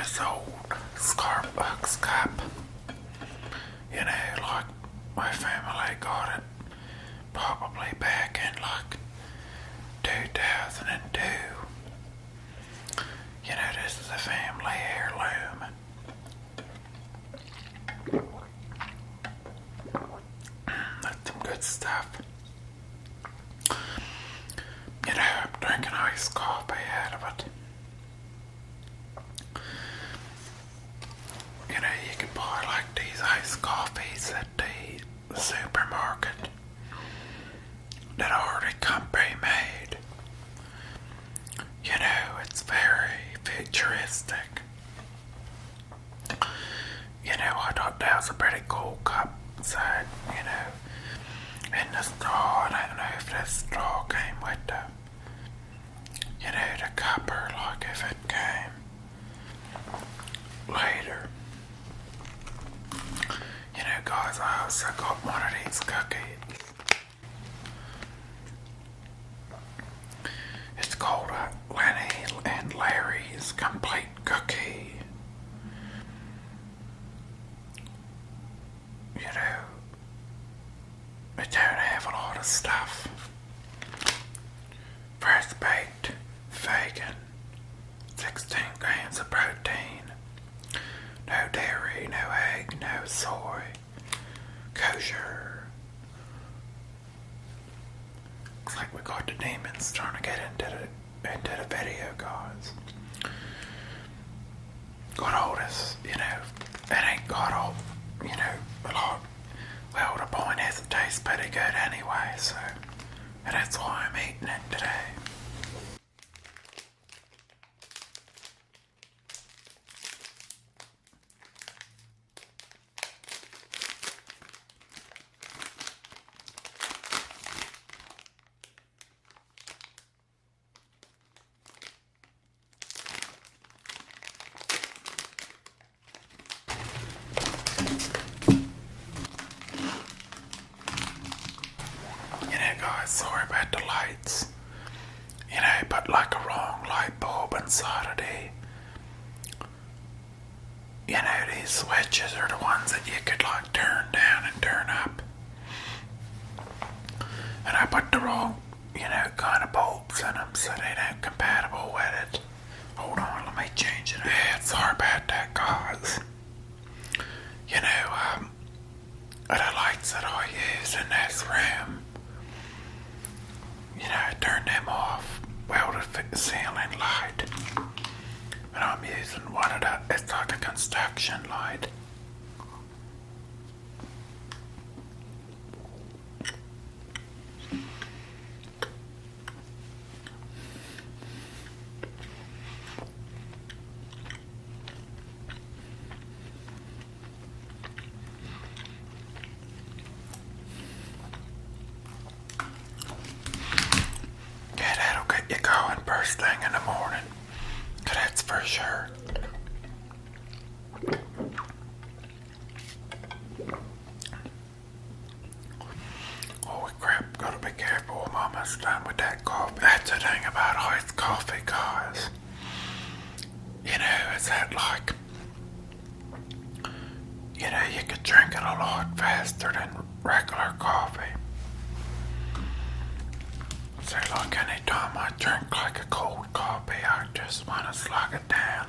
this old Starbucks cup. You know, like my family got it probably back in like 2002. You know, this is a family heirloom. That's some good stuff. You know, I'm drinking iced coffee out of it. You know, you can buy like these iced coffees at the supermarket that already come pre-made. You know, it's very futuristic. You know, I thought that was a pretty cool cup inside, you know. And the straw, I don't know if that straw came with the, you know, the cup, or like if it came later. You know, guys, I also got one of these cookies. It's called a Lenny and Larry's Complete Cookie. You know, it don't have a lot of stuff. Fresh baked, vegan, 16 grams of protein, no dairy, no egg, no soy, kosher. Looks like we got the demons trying to get into the video, guys. Got all this, you know, it ain't got all, you know, a lot. Well, the point is it tastes pretty good anyway, so, and that's why I'm eating it today. Guys, sorry about the lights. You know, but like a wrong light bulb inside of you know, these switches are the ones that you could like turn down and turn up. And I put the wrong, you know, kind of bulbs in them, so they ain't compatible with it. Hold on, let me change it. Yeah, sorry about that, guys. You know, the lights that I use in this room, you know, I turned them off. Well, the ceiling light. And I'm using one of the, it's like a construction light. Get you going first thing in the morning. That's for sure. Holy crap, gotta be careful. I'm almost done with that coffee. That's the thing about iced coffee, guys. You know, is that like, you know, you could drink it a lot faster than regular coffee. So like anytime I drink like a cold coffee, I just want to slug it down.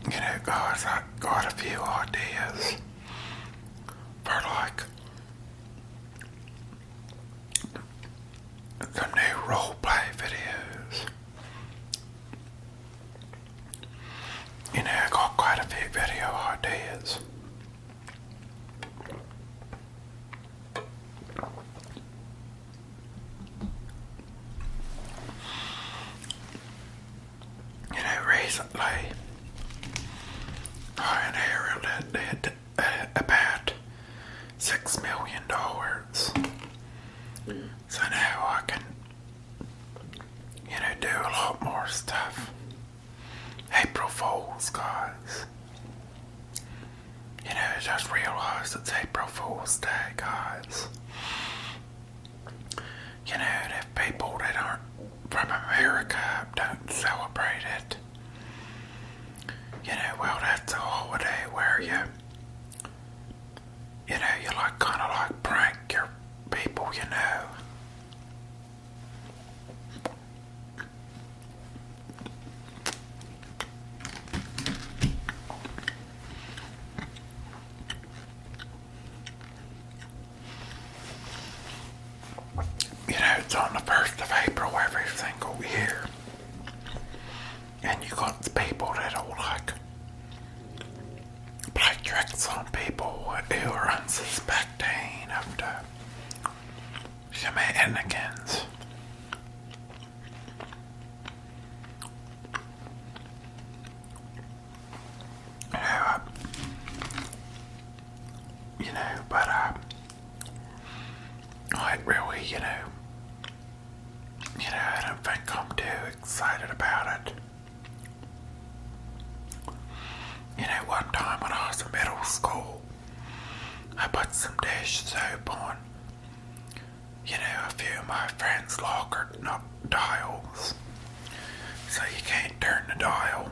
You know, guys, I got a few ideas for like is. Recently, I inherited about $6 million. So now I can, do a lot more stuff. April Fool's, guys. Just realized it's April Fool's Day, guys. And if people that aren't from America don't celebrate it, well, that's a holiday where you like kind of like prank your people, It's on the 1st of April every single year. And you got the people that'll like play tricks on people who are unsuspecting of the shenanigans. But I really, I don't think I'm too excited about it. One time when I was in middle school, I put some dish soap on, a few of my friends' locker dials, so you can't turn the dial.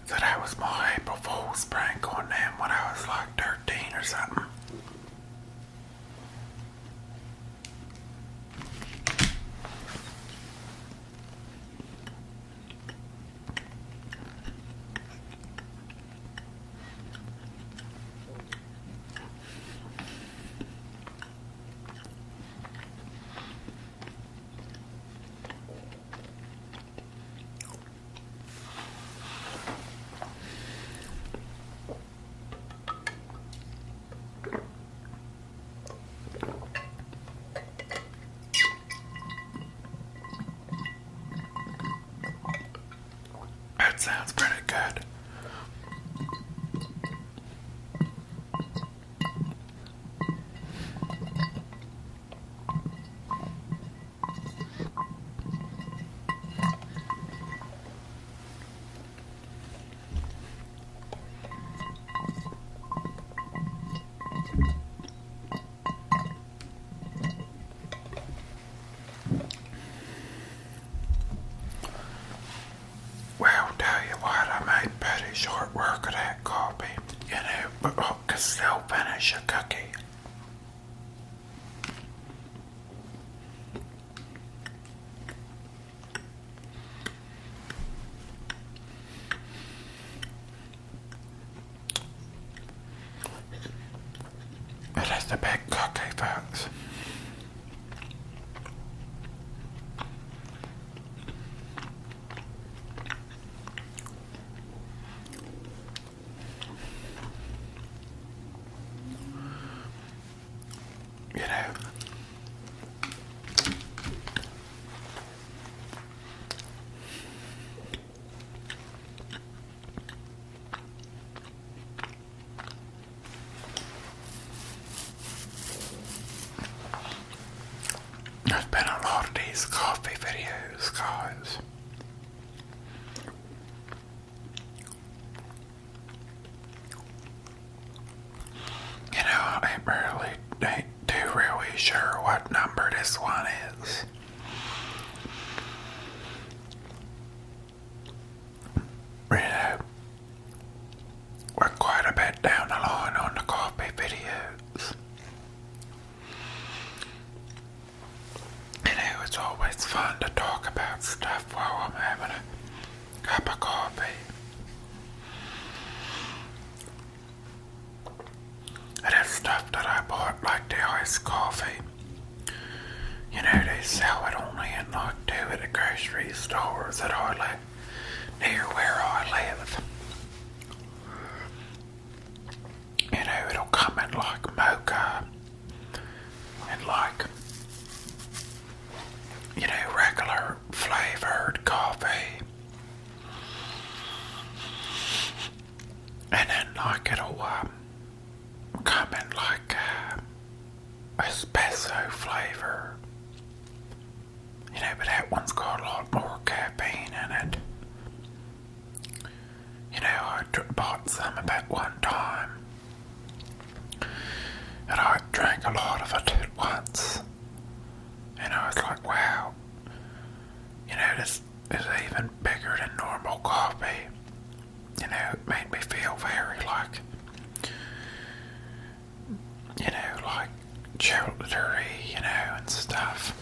So that was my April Fool's prank on them when I was like 13 or something. That sounds pretty good. Well, tell you what, I made pretty short work of that coffee. But I could still finish a cookie. It is a big cookie, folks. And then like it'll come in like espresso flavor. You know, but that one's got a lot more caffeine in it. You know, I bought some of that one time. And I drank a lot of it at once. And I was like, wow. You know, this is even bigger than normal coffee. You know, it made me feel very like, you know, like children, you know, and stuff.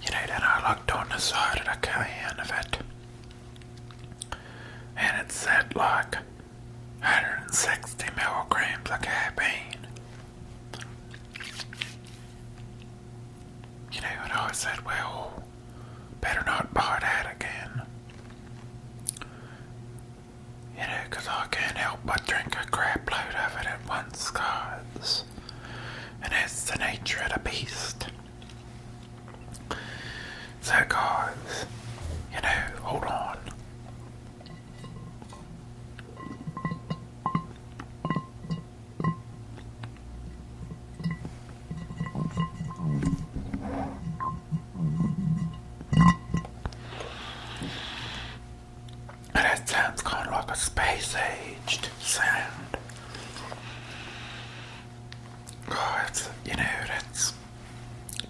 You know, then I looked on the side of the can of it. And it said like 160 milligrams of caffeine. You know, and I said, well, better not buy that again. You know, 'cause I can't help but drink a crap load of it at once, guys. And it's the nature of the beast. So, guys, you know, hold on. That sounds kind of like a space-aged sound. Guys, you know, that's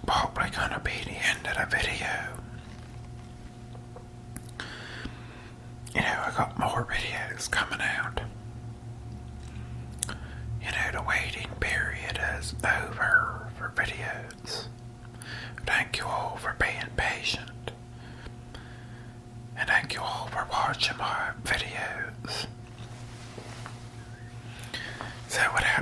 probably gonna be the end of the video. You know, I got more videos coming out. You know, the waiting period is over for videos. Thank you all for being patient. And thank you all for watching my videos. So without